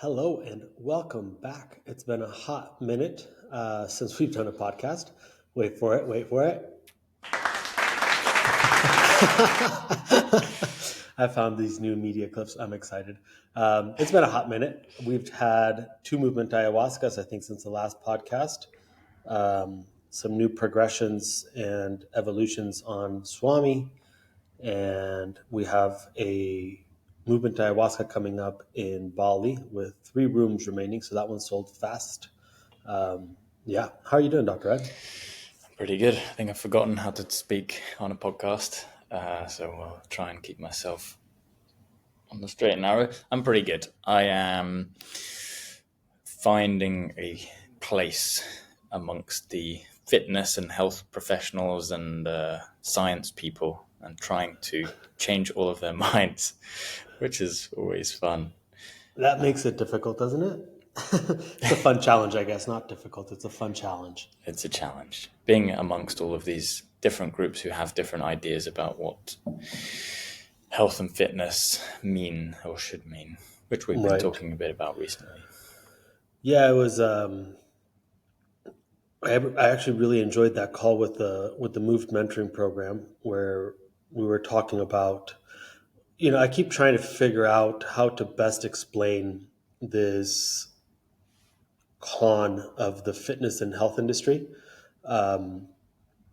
Hello and welcome back. It's been a hot minute since we've done a podcast. Wait for it, wait for it. I found these new media clips. I'm excited. It's been a hot minute. We've had two Movement Ayahuascas, I think, since the last podcast. Some new progressions and evolutions on Swami. And we have a Movement Ayahuasca coming up in Bali with 3 rooms remaining. So that one sold fast. Yeah. How are you doing, Dr. Ed? Pretty good. I think I've forgotten how to speak on a podcast, so I'll try and keep myself on the straight and narrow. I'm pretty good. I am finding a place amongst the fitness and health professionals and science people and trying to change all of their minds, which is always fun. That makes it difficult, doesn't it? It's a fun challenge, I guess. Not difficult. It's a fun challenge. It's a challenge. Being amongst all of these different groups who have different ideas about what health and fitness mean or should mean, which we've been talking a bit about recently. Yeah, it was. I actually really enjoyed that call with the Moved Mentoring Program where we were talking about. I keep trying to figure out how to best explain this con of the fitness and health industry. And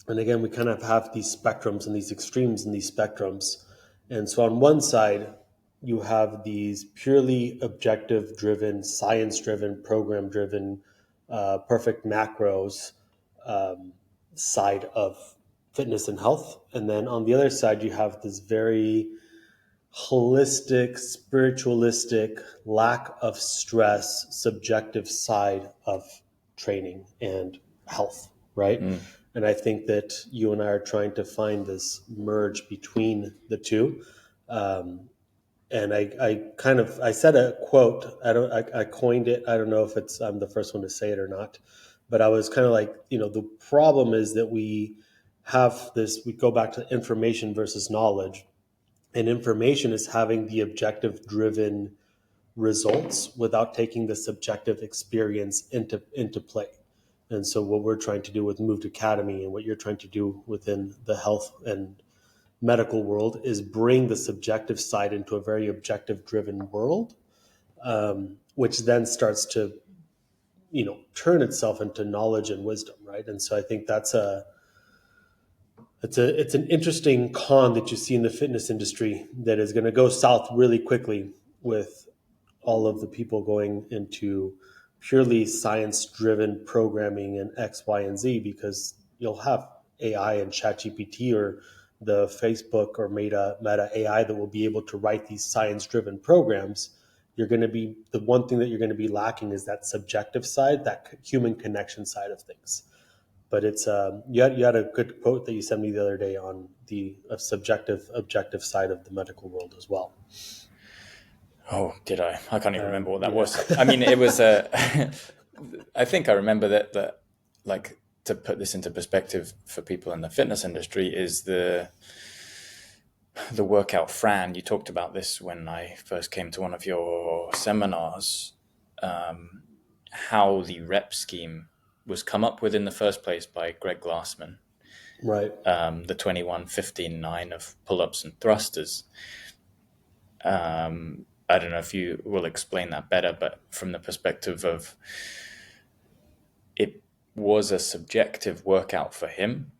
again, we kind of have these spectrums and these extremes in these spectrums. And so on one side, you have these purely objective driven, science driven, program driven, perfect macros side of fitness and health. And then on the other side, you have this very holistic, spiritualistic, lack of stress, subjective side of training and health, right? And I think that you and I are trying to find this merge between the two. And I said a quote. I coined it. I don't know if I'm the first one to say it or not, but I was kind of like, the problem is that we go back to information versus knowledge. And information is having the objective driven results without taking the subjective experience into play. And so what we're trying to do with Moved Academy and what you're trying to do within the health and medical world is bring the subjective side into a very objective driven world, which then starts to, turn itself into knowledge and wisdom. Right. And so I think it's an interesting con that you see in the fitness industry that is going to go south really quickly with all of the people going into purely science-driven programming and X, Y, and Z, because you'll have AI and ChatGPT or the Facebook or Meta AI that will be able to write these science-driven programs. You're going to be the one thing that you're going to be lacking is that subjective side, that human connection side of things. But it's you had a good quote that you sent me the other day on the subjective objective side of the medical world as well. Oh, did I? I can't even remember what that was. I mean, it was I think I remember that like, to put this into perspective for people in the fitness industry, is the workout Fran. You talked about this when I first came to one of your seminars, how the rep scheme was come up with in the first place by Greg Glassman. Right. The 21-15-9 of pull-ups and thrusters. I don't know if you will explain that better, but from the perspective of it was a subjective workout for him.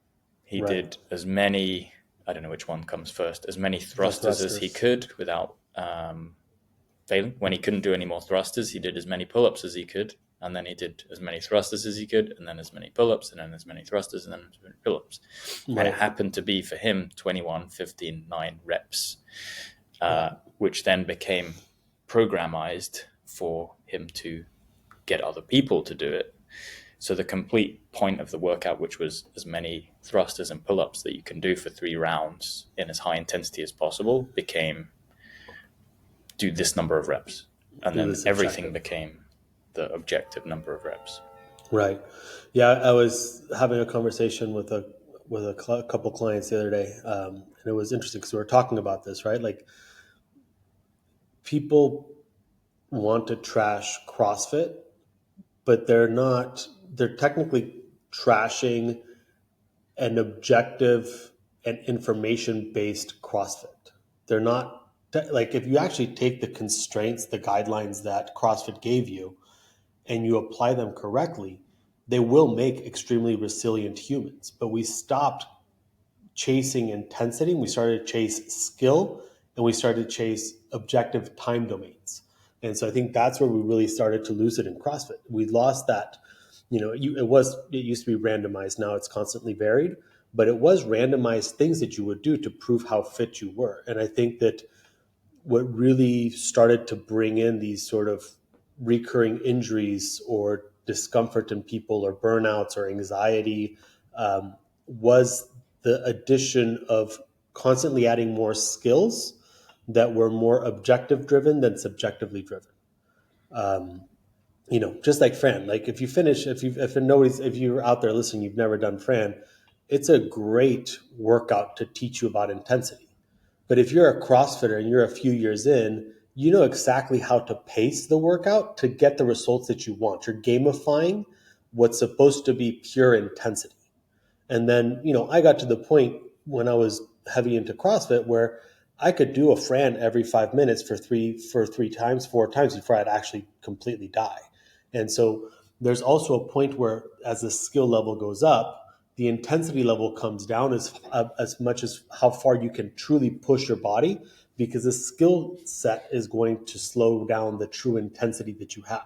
He did as many, I don't know which one comes first, as many thrusters as he could without failing. When he couldn't do any more thrusters, he did as many pull-ups as he could. And then he did as many thrusters as he could, and then as many pull-ups, and then as many thrusters, and then as many pull-ups. Right. And it happened to be for him 21-15-9 reps, which then became programmized for him to get other people to do it. So the complete point of the workout, which was as many thrusters and pull-ups that you can do for 3 rounds in as high intensity as possible, became do this number of reps. And then everything became the objective number of reps. Right. Yeah, I was having a conversation with a couple clients the other day, and it was interesting because we were talking about this, right? Like, people want to trash CrossFit, but they're technically trashing an objective and information based CrossFit. They're not like, if you actually take the constraints, the guidelines that CrossFit gave you, and you apply them correctly, they will make extremely resilient humans. But we stopped chasing intensity, we started to chase skill, and we started to chase objective time domains. And so I think that's where we really started to lose it in CrossFit. We lost that. It used to be randomized. Now it's constantly varied, but it was randomized things that you would do to prove how fit you were. And I think that what really started to bring in these sort of recurring injuries or discomfort in people, or burnouts or anxiety, was the addition of constantly adding more skills that were more objective driven than subjectively driven. Just like Fran, like if you're out there listening, you've never done Fran, it's a great workout to teach you about intensity. But if you're a CrossFitter and you're a few years in, you know exactly how to pace the workout to get the results that you want. You're gamifying what's supposed to be pure intensity. And then, I got to the point when I was heavy into CrossFit where I could do a Fran every 5 minutes for three times, 4 times before I'd actually completely die. And so there's also a point where, as the skill level goes up, the intensity level comes down as much as how far you can truly push your body, because the skill set is going to slow down the true intensity that you have.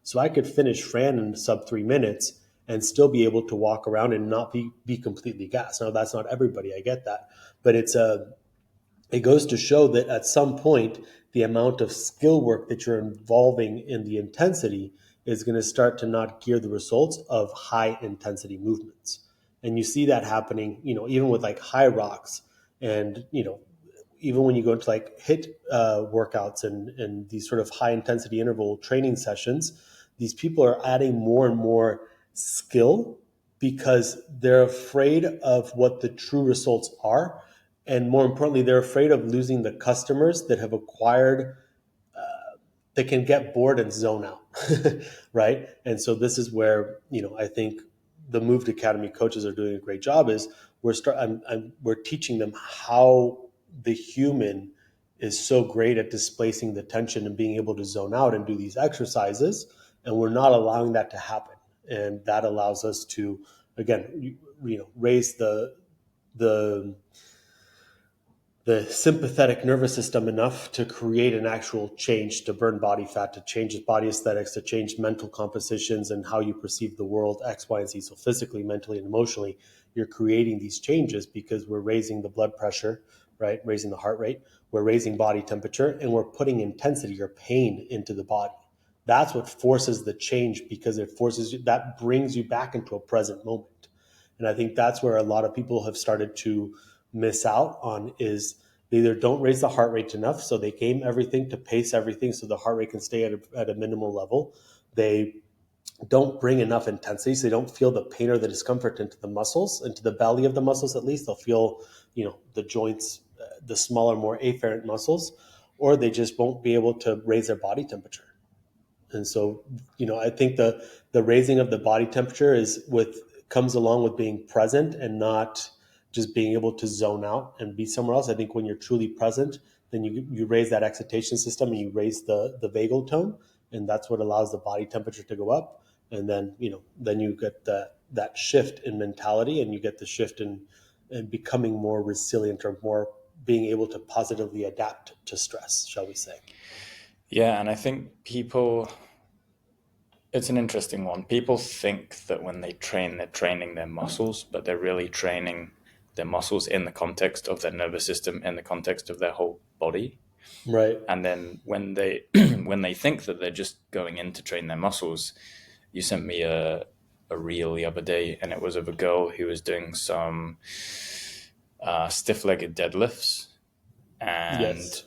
So I could finish Fran in sub 3 minutes and still be able to walk around and not be completely gassed. Now, that's not everybody, I get that, but it goes to show that at some point, the amount of skill work that you're involving in the intensity is going to start to not gear the results of high intensity movements. And you see that happening, even with like high rocks, and, even when you go into like HIIT workouts and these sort of high intensity interval training sessions, these people are adding more and more skill because they're afraid of what the true results are. And more importantly, they're afraid of losing the customers that have acquired, that can get bored and zone out, right? And so this is where, I think the Moved Academy coaches are doing a great job. Is we're teaching them how the human is so great at displacing the tension and being able to zone out and do these exercises, and we're not allowing that to happen. And that allows us to, again, raise the sympathetic nervous system enough to create an actual change, to burn body fat, to change body aesthetics, to change mental compositions and how you perceive the world, X, Y, and Z. So physically, mentally, and emotionally, you're creating these changes because we're raising the blood pressure, right? Raising the heart rate, we're raising body temperature, and we're putting intensity or pain into the body. That's what forces the change, because that brings you back into a present moment. And I think that's where a lot of people have started to miss out on, is they either don't raise the heart rate enough, so they game everything to pace everything so the heart rate can stay at a minimal level. They don't bring enough intensity, so they don't feel the pain or the discomfort into the muscles, into the belly of the muscles. At least they'll feel, the joints, the smaller, more afferent muscles, or they just won't be able to raise their body temperature. And so, I think the raising of the body temperature comes along with being present and not just being able to zone out and be somewhere else. I think when you're truly present, then you raise that excitation system and you raise the vagal tone, and that's what allows the body temperature to go up. And then, then you get that shift in mentality, and you get the shift in becoming more resilient, or more being able to positively adapt to stress, shall we say. Yeah, and I think it's an interesting one. People think that when they train, they're training their muscles, but they're really training their muscles in the context of their nervous system, in the context of their whole body. Right. And then when they when they think that they're just going in to train their muscles, you sent me a reel the other day, and it was of a girl who was doing some stiff-legged deadlifts, and Yes.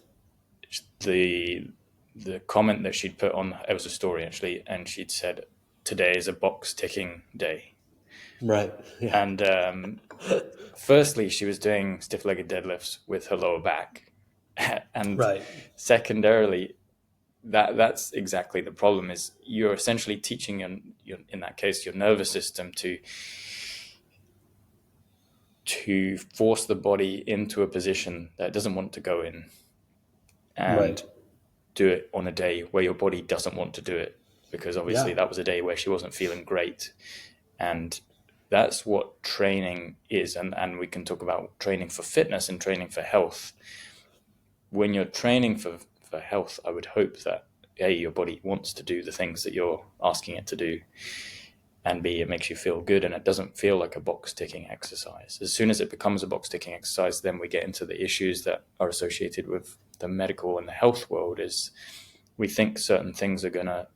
the comment that she'd put on, it was a story actually, and she'd said, "Today is a box ticking day." Right. Yeah. And firstly, she was doing stiff-legged deadlifts with her lower back, and Right. secondarily, that's exactly the problem. Is you're essentially teaching in that case your nervous system to force the body into a position that it doesn't want to go in, and do it on a day where your body doesn't want to do it, because obviously that was a day where she wasn't feeling great. And that's what training is. And we can talk about training for fitness and training for health. When you're training for health, I would hope that A, your body wants to do the things that you're asking it to do, and B, it makes you feel good and it doesn't feel like a box ticking exercise. As soon as it becomes a box ticking exercise, then we get into the issues that are associated with the medical and the health world. Is we think certain things are going to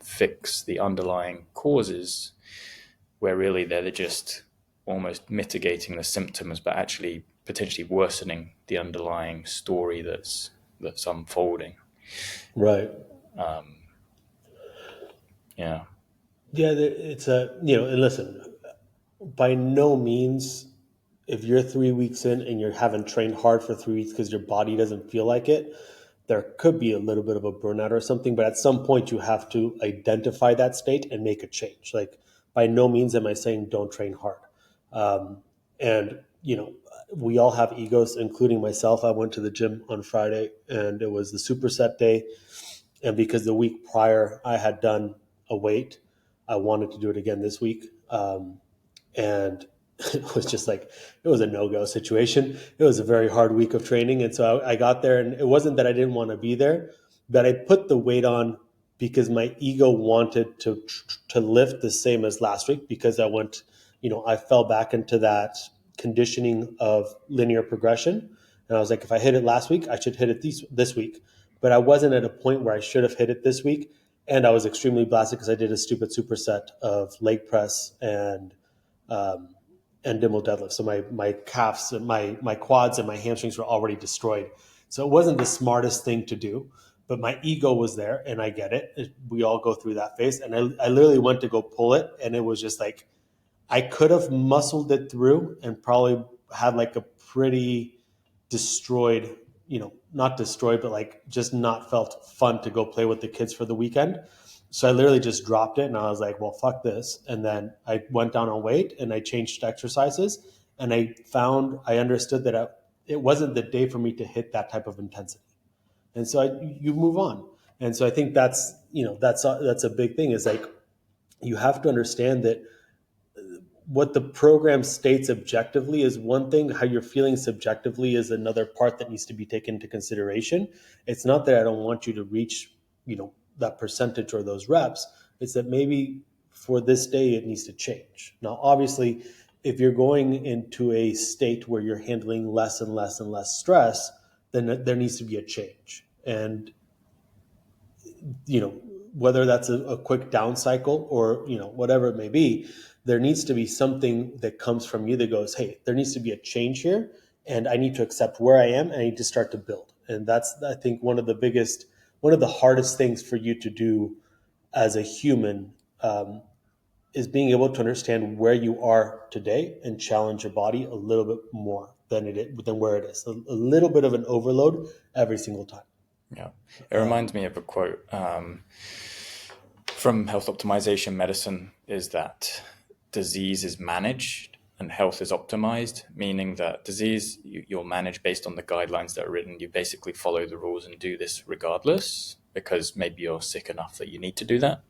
fix the underlying causes, where really they're just almost mitigating the symptoms, but actually potentially worsening the underlying story that's unfolding. Right. Yeah. Yeah, it's and listen, by no means, if you're 3 weeks in and you haven't trained hard for 3 weeks because your body doesn't feel like it, there could be a little bit of a burnout or something. But at some point, you have to identify that state and make a change. Like, by no means am I saying don't train hard. And, we all have egos, including myself. I went to the gym on Friday and it was the superset day. And because the week prior I had done a weight, I wanted to do it again this week. And it was just like, it was a no-go situation. It was a very hard week of training. And so I got there, and it wasn't that I didn't want to be there, but I put the weight on because my ego wanted to lift the same as last week, because I fell back into that conditioning of linear progression. And I was like, if I hit it last week, I should hit it this week. But I wasn't at a point where I should have hit it this week. And I was extremely blasted because I did a stupid superset of leg press and Dimble deadlift. So my calves and my quads and my hamstrings were already destroyed. So it wasn't the smartest thing to do, but my ego was there, and I get it. We all go through that phase. And I literally went to go pull it, and it was just like, I could have muscled it through and probably had like a pretty destroyed, not destroyed, but like just not felt fun to go play with the kids for the weekend. So I literally just dropped it, and I was like, well, fuck this. And then I went down on weight and I changed exercises, and I understood that it wasn't the day for me to hit that type of intensity. And so you move on. And so I think that's a big thing, is like, you have to understand that what the program states objectively is one thing. How you're feeling subjectively is another part that needs to be taken into consideration. It's not that I don't want you to reach, that percentage or those reps. It's that maybe for this day it needs to change. Now, obviously, if you're going into a state where you're handling less and less and less stress, then there needs to be a change. And, whether that's a quick down cycle or, whatever it may be, there needs to be something that comes from you that goes, hey, there needs to be a change here, and I need to accept where I am, and I need to start to build. And that's, I think, one of the hardest things for you to do as a human, is being able to understand where you are today and challenge your body a little bit more than where it is. A little bit of an overload every single time. Yeah. It reminds me of a quote from health optimization medicine, is that disease is managed and health is optimized, meaning that disease, you'll manage based on the guidelines that are written. You basically follow the rules and do this regardless, because maybe you're sick enough that you need to do that.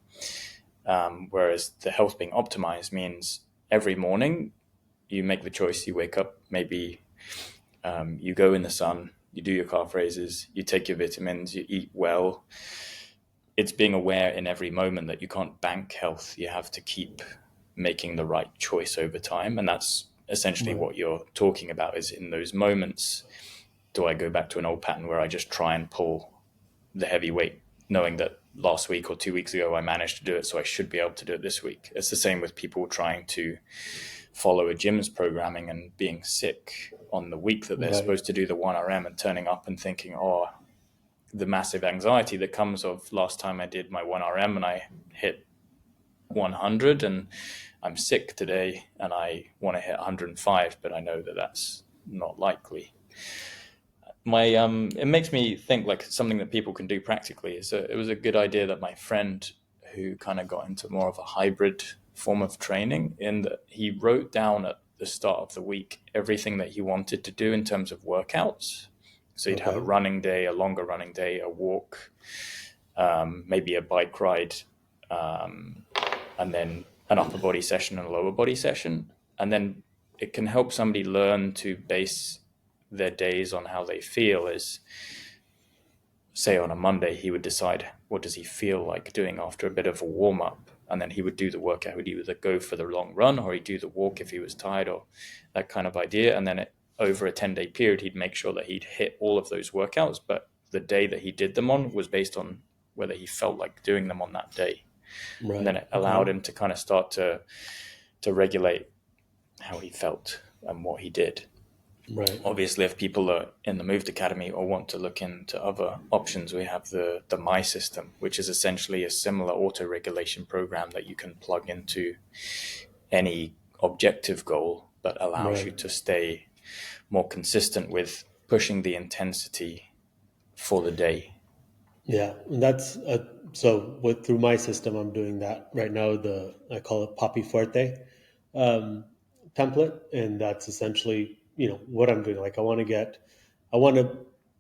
Whereas the health being optimized means every morning you make the choice, you wake up, maybe you go in the sun, you do your calf raises, you take your vitamins, you eat well. It's being aware in every moment that you can't bank health. You have to keep making the right choice over time. And that's essentially what you're talking about, is in those moments, do I go back to an old pattern where I just try and pull the heavy weight, knowing that last week or 2 weeks ago I managed to do it, so I should be able to do it this week. It's the same with people trying to follow a gym's programming and being sick on the week that they're supposed to do the 1RM, and turning up and thinking, oh, the massive anxiety that comes of last time I did my 1RM and I hit 100, and I'm sick today and I want to hit 105, but I know that that's not likely. it makes me think like something that people can do practically. It was a good idea that my friend who kind of got into more of a hybrid form of training, in that he wrote down at the start of the week everything that he wanted to do in terms of workouts. So you'd have a running day, a longer running day, a walk, maybe a bike ride, and then an upper body session and a lower body session. And then it can help somebody learn to base their days on how they feel. Is, say, on a Monday, he would decide what does he feel like doing after a bit of a warm up, and then he would do the workout. He'd either go for the long run or he'd do the walk if he was tired, or that kind of idea. And then over a 10-day period, he'd make sure that he'd hit all of those workouts, but the day that he did them on was based on whether he felt like doing them on that day. Right. And then it allowed him to kind of start to regulate how he felt and what he did. Right. Obviously, if people are in the Moved Academy or want to look into other options, we have the My system, which is essentially a similar auto-regulation program that you can plug into any objective goal, but allows you to stay more consistent with pushing the intensity for the day. Yeah, and that's so through My system, I'm doing that right now. I call it Papi Fuerte template, and that's essentially what I'm doing. Like I want to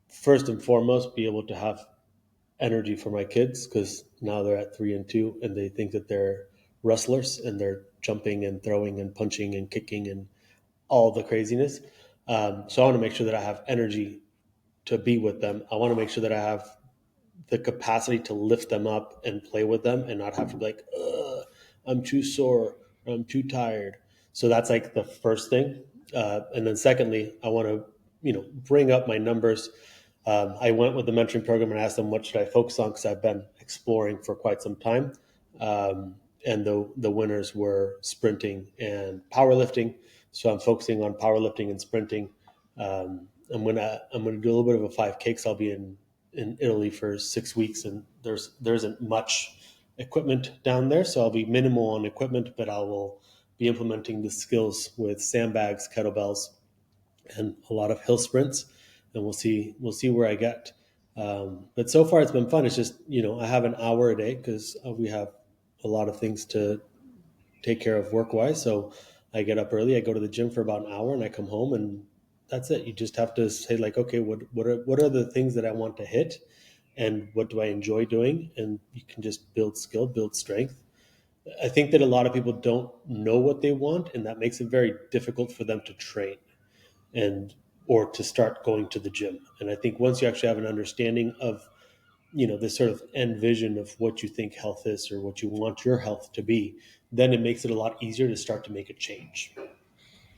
first and foremost be able to have energy for my kids, because now they're at 3 and 2 and they think that they're wrestlers and they're jumping and throwing and punching and kicking and all the craziness. So I want to make sure that I have energy to be with them. I want to make sure that I have the capacity to lift them up and play with them and not have to be like, I'm too sore, or I'm too tired. So that's like the first thing. And then secondly, I want to, bring up my numbers. I went with the mentoring program and asked them, what should I focus on? Because I've been exploring for quite some time. And the winners were sprinting and powerlifting. So I'm focusing on powerlifting and sprinting. I'm gonna do a little bit of a 5K, because I'll be in Italy for 6 weeks, and there isn't much equipment down there, so I'll be minimal on equipment, but I will be implementing the skills with sandbags, kettlebells, and a lot of hill sprints, and we'll see where I get. But so far it's been fun. It's just I have an hour a day because we have a lot of things to take care of work wise. So I get up early, I go to the gym for about an hour, and I come home, and that's it. You just have to say like, okay, what are the things that I want to hit, and what do I enjoy doing? And you can just build skill, build strength. I think that a lot of people don't know what they want, and that makes it very difficult for them to train or to start going to the gym. And I think once you actually have an understanding of this sort of end vision of what you think health is, or what you want your health to be, then it makes it a lot easier to start to make a change.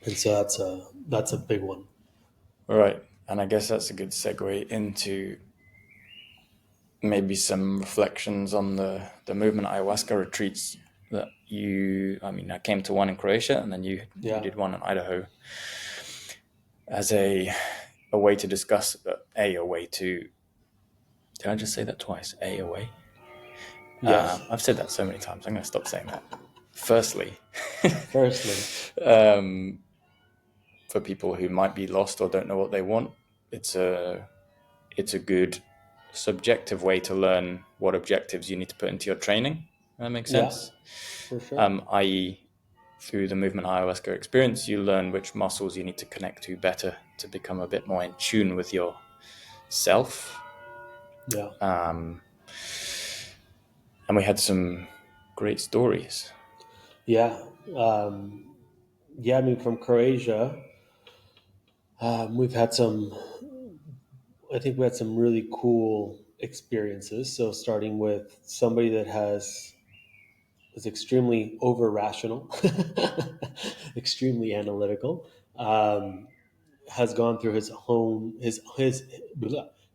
And so that's a big one. All right. And I guess that's a good segue into maybe some reflections on the Movement Ayahuasca retreats that I came to one in Croatia, and then you did one in Idaho, as a way to discuss, a way to, did I just say that twice? A way? Yes. I've said that so many times. I'm going to stop saying that. Firstly, for people who might be lost or don't know what they want, it's a good subjective way to learn what objectives you need to put into your training. That makes sense. Yeah, for sure. I.e., through the Movement Ayahuasca experience, you learn which muscles you need to connect to better to become a bit more in tune with yourself. Yeah. And we had some great stories. Yeah. From Croatia, we've had I think we had some really cool experiences. So starting with somebody that is extremely over rational, extremely analytical, has gone through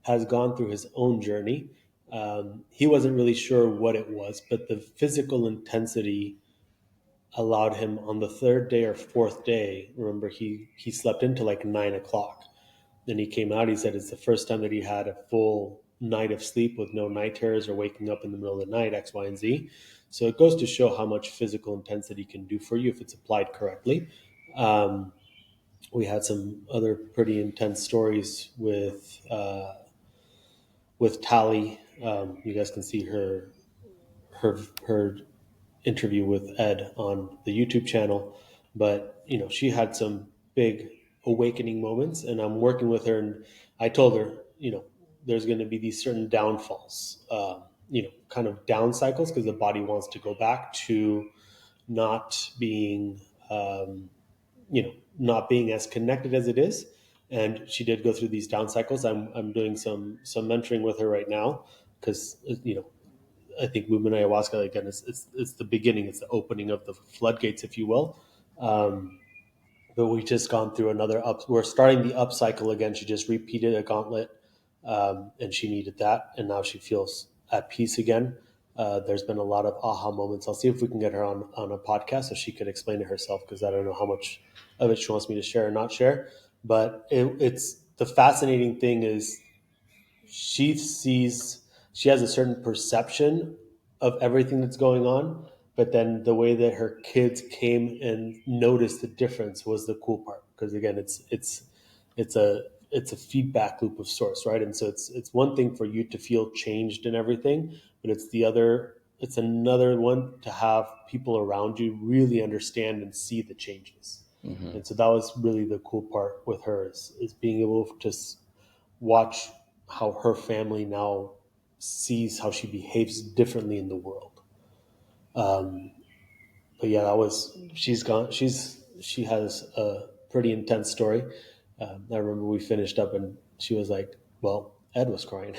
has gone through his own journey. He wasn't really sure what it was, but the physical intensity allowed him on the third day or fourth day. Remember, he slept into like 9 o'clock. Then he came out. He said it's the first time that he had a full night of sleep with no night terrors or waking up in the middle of the night, X, Y, and Z. So it goes to show how much physical intensity can do for you if it's applied correctly. we had some other pretty intense stories with Tally. You guys can see her interview with Ed on the YouTube channel, but she had some big awakening moments, and I'm working with her, and I told her, there's going to be these certain downfalls, kind of down cycles, because the body wants to go back to not being, not being as connected as it is. And she did go through these down cycles. I'm doing some mentoring with her right now, because I think Movement Ayahuasca, again, it's the beginning, it's the opening of the floodgates, if you will. But we just gone through another up. We're starting the up cycle again. She just repeated a gauntlet, and she needed that, and now she feels at peace again. There's been a lot of aha moments. I'll see if we can get her on a podcast so she could explain it herself, because I don't know how much of it she wants me to share or not share. But it's the fascinating thing is she sees, she has a certain perception of everything that's going on, but then the way that her kids came and noticed the difference was the cool part, because again, it's a feedback loop of sorts, right? And so it's one thing for you to feel changed and everything, but it's another one to have people around you really understand and see the changes. Mm-hmm. And so that was really the cool part with her, is being able to watch how her family now sees how she behaves differently in the world. But yeah, that was, she's gone. She has a pretty intense story. I remember we finished up and she was like, "Well, Ed was crying,"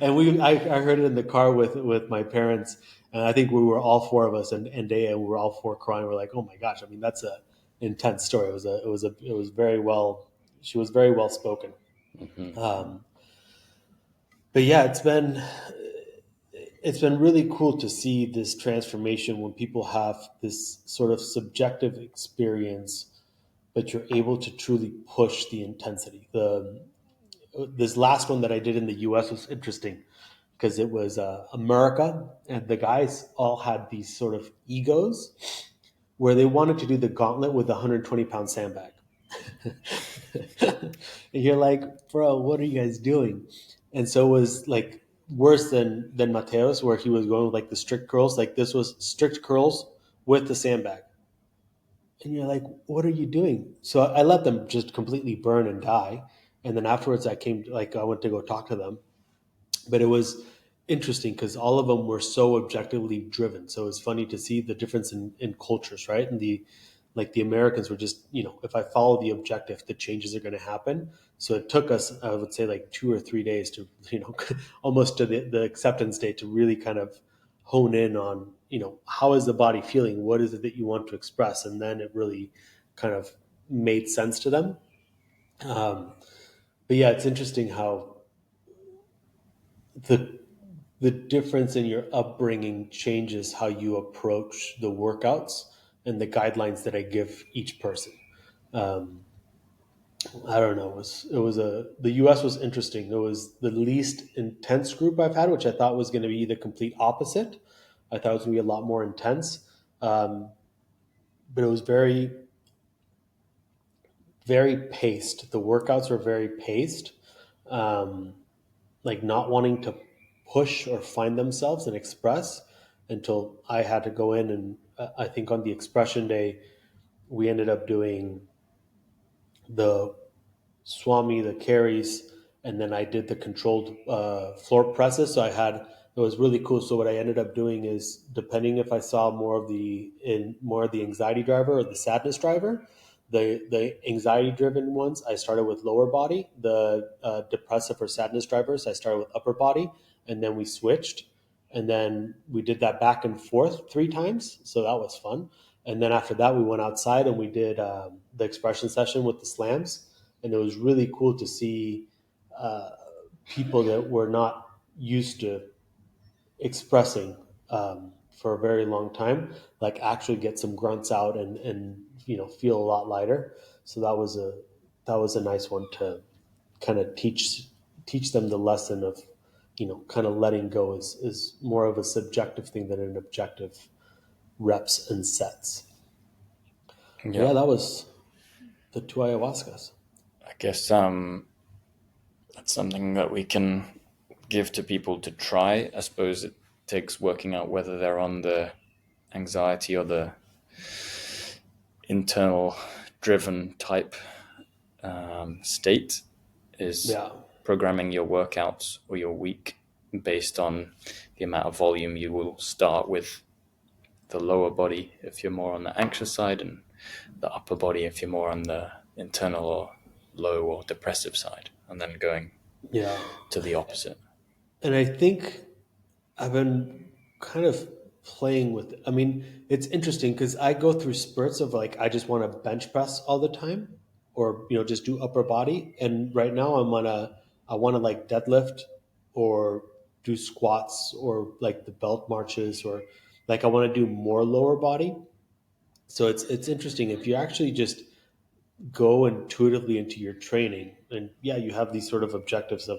and I heard it in the car with my parents, and I think we were all four of us, and we were all four crying. We're like, "Oh my gosh!" I mean, that's a intense story. It was very well. She was very well spoken. Mm-hmm. But yeah, it's been really cool to see this transformation when people have this sort of subjective experience, but you're able to truly push the intensity. This last one that I did in the U.S. was interesting, because it was America, and the guys all had these sort of egos where they wanted to do the gauntlet with a 120-pound sandbag. And you're like, bro, what are you guys doing? And so it was like worse than Mateo's, where he was going with like the strict curls. Like this was strict curls with the sandbag. And you're like, what are you doing? So I let them just completely burn and die. And then afterwards I went to go talk to them. But it was interesting because all of them were so objectively driven. So it's funny to see the difference in cultures, right? And the Americans were just, if I follow the objective, the changes are going to happen. So it took us, I would say, like 2 or 3 days to, almost to the acceptance date, to really kind of hone in on, how is the body feeling? What is it that you want to express? And then it really kind of made sense to them. Um, but yeah, it's interesting how the the difference in your upbringing changes how you approach the workouts and the guidelines that I give each person. Um, I don't know. The U.S. was interesting. It was the least intense group I've had, which I thought was going to be the complete opposite. I thought it was going to be a lot more intense, um, but it was very, very paced. The workouts were very paced, um, like not wanting to push or find themselves and express until I had to go in. And I think on the expression day, we ended up doing the Swami, the carries, and then I did the controlled floor presses. So it was really cool. So what I ended up doing is, depending if I saw more of the anxiety driver or the sadness driver, the anxiety driven ones, I started with lower body. The depressive or sadness drivers, I started with upper body, and then we switched, and then we did that back and forth 3 times. So that was fun. And then after that, we went outside and we did the expression session with the slams, and it was really cool to see uh, people that were not used to expressing for a very long time, like actually get some grunts out and feel a lot lighter. So that was a nice one to kind of teach them the lesson of kind of letting go is more of a subjective thing than an objective reps and sets. Yeah, that was the 2 ayahuascas. I guess that's something that we can give to people to try. I suppose it takes working out whether they're on the anxiety or the internal driven type state. Is Yeah. programming your workouts or your week based on the amount of volume you will start with the lower body if you're more on the anxious side, and the upper body if you're more on the internal or low or depressive side, and then going Yeah. to the opposite. And I think I've been kind of playing with it. I mean, it's interesting because I go through spurts of like I just want to bench press all the time, or just do upper body. And right now I want to like deadlift or do squats or like the belt marches, or like I want to do more lower body. So it's interesting if you actually just go intuitively into your training, and yeah, you have these sort of objectives of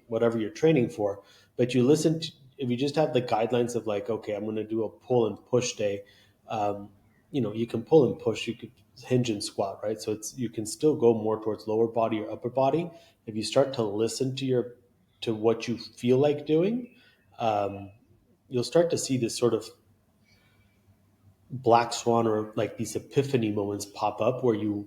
whatever you're training for, but you listen to, if you just have the guidelines of like, okay, I'm going to do a pull and push day. um, you can pull and push, you could hinge and squat, right? So it's, you can still go more towards lower body or upper body if you start to listen to what you feel like doing. um, you'll start to see this sort of black swan, or like these epiphany moments pop up where you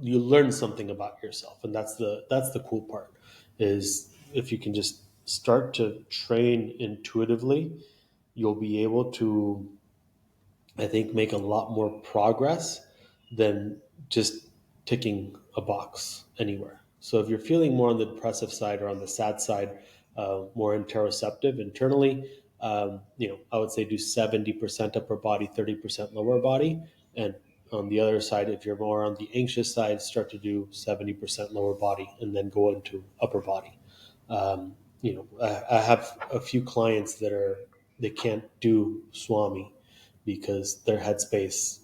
learn something about yourself. And that's the cool part, is if you can just start to train intuitively, you'll be able to, I think, make a lot more progress than just ticking a box anywhere. So if you're feeling more on the depressive side or on the sad side, more interoceptive internally, I would say do 70% upper body, 30% lower body. And on the other side, if you're more on the anxious side, start to do 70% lower body and then go into upper body. I have a few clients they can't do Swami because their headspace,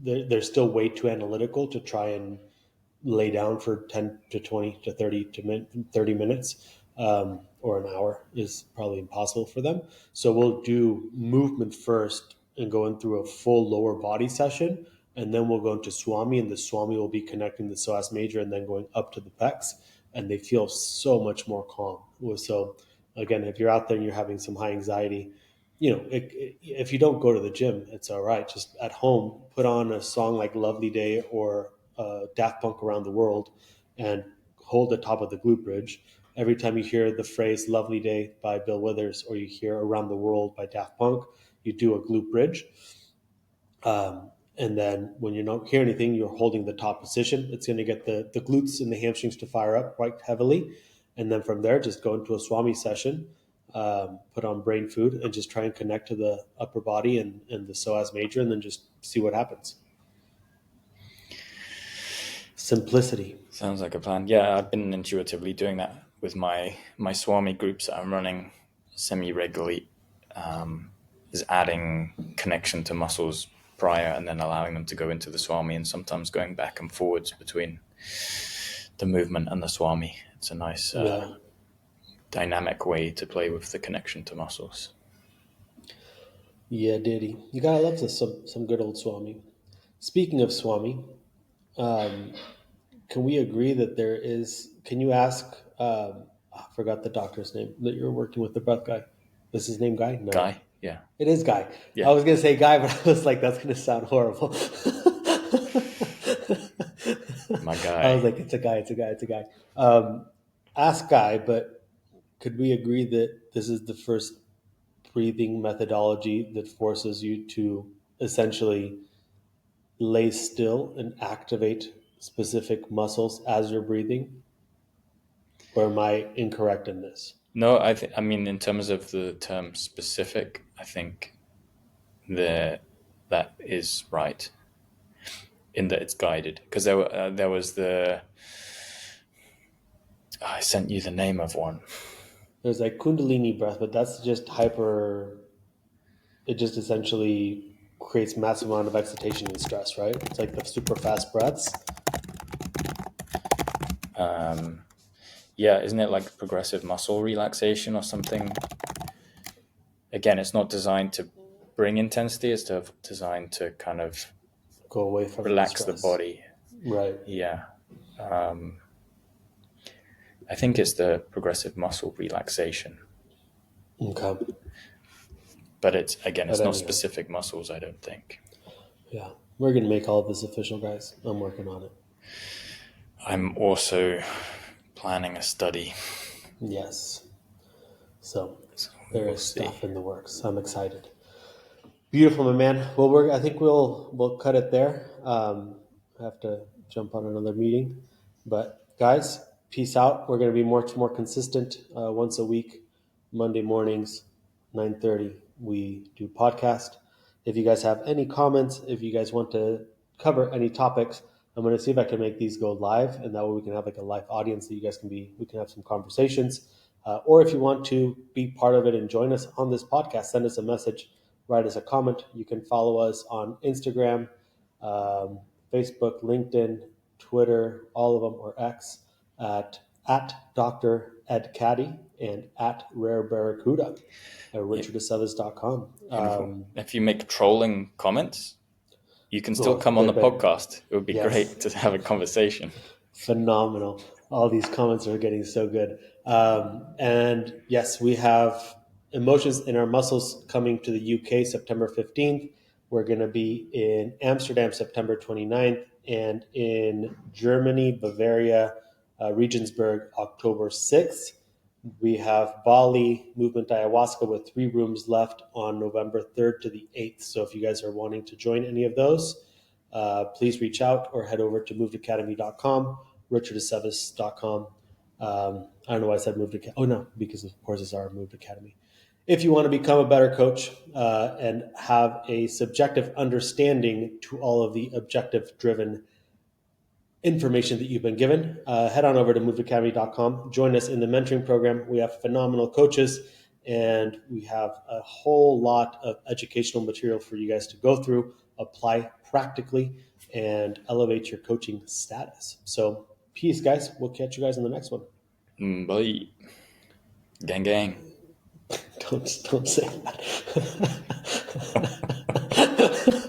they're still way too analytical to try and lay down for 10 to 20 to 30 minutes, or an hour is probably impossible for them. So we'll do movement first and go in through a full lower body session, and then we'll go into Swami, and the Swami will be connecting the psoas major and then going up to the pecs, and they feel so much more calm. So again, if you're out there and you're having some high anxiety, if you don't go to the gym, it's all right. Just at home, put on a song like Lovely Day or Daft Punk Around the World, and hold the top of the glute bridge. Every time you hear the phrase Lovely Day by Bill Withers, or you hear Around the World by Daft Punk, you do a glute bridge. And then when you don't hear anything, you're holding the top position. It's going to get the glutes and the hamstrings to fire up quite heavily. And then from there, just go into a Swami session, put on brain food, and just try and connect to the upper body and the psoas major, and then just see what happens. Simplicity. Sounds like a plan. Yeah, I've been intuitively doing that with my Swami groups that I'm running semi-regularly, is adding connection to muscles prior and then allowing them to go into the Swami, and sometimes going back and forwards between the movement and the Swami. It's a nice dynamic way to play with the connection to muscles. Yeah, Diddy. You gotta love some good old Swami. Speaking of Swami, can we agree that there is? Can you ask? I forgot the doctor's name that you're working with, the breath guy. Is his name Guy? No, Guy? Yeah. it is Guy. Yeah. I was gonna say Guy, but I was like, that's gonna sound horrible. My guy. I was like, it's a guy, it's a guy, it's a guy. Ask Guy, but could we agree that this is the first breathing methodology that forces you to essentially lay still and activate specific muscles as you're breathing? Or am I incorrect in this? No, I mean, in terms of the term specific, I think that is right, in that it's guided. Because there was I sent you the name of one. There's like Kundalini breath, but that's just hyper. It just essentially creates massive amount of excitation and stress, right? It's like the super fast breaths. Yeah, isn't it like progressive muscle relaxation or something? Again, it's not designed to bring intensity. It's designed to kind of go away from relax the stress. body. Right. Yeah. I think it's the progressive muscle relaxation. Okay. But it's not specific muscles, I don't think. Yeah. We're going to make all of this official, guys. I'm working on it. I'm also planning a study. Yes. So there is stuff in the works. I'm excited. Beautiful, my man. Well, I think we'll cut it there. I have to jump on another meeting, but guys, peace out. We're going to be much more consistent. Once a week, Monday mornings, 9:30. We do podcast. If you guys have any comments, if you guys want to cover any topics, I'm going to see if I can make these go live, and that way we can have like a live audience that you guys we can have some conversations. Or if you want to be part of it and join us on this podcast, send us a message. Write us a comment. You can follow us on Instagram, Facebook, LinkedIn, Twitter, all of them, or X at Dr. Ed Caddy and at Rare Barracuda at richardacevas.com. If you make trolling comments, you can still come on the podcast. It would be great to have a conversation. Phenomenal. All these comments are getting so good. And yes, we have Emotions in Our Muscles coming to the UK September 15th. We're going to be in Amsterdam September 29th and in Germany, Bavaria, Regensburg, October 6th. We have Bali, Movement Ayahuasca with 3 rooms left on November 3rd to the 8th. So if you guys are wanting to join any of those, please reach out or head over to movedacademy.com, richardacevas.com. I don't know why I said Moved Academy. Oh, no, because of course it's our Moved Academy. If you want to become a better coach and have a subjective understanding to all of the objective-driven information that you've been given, head on over to movedacademy.com. Join us in the mentoring program. We have phenomenal coaches, and we have a whole lot of educational material for you guys to go through, apply practically, and elevate your coaching status. So peace, guys. We'll catch you guys in the next one. Bye. Gang, gang. Don't say that.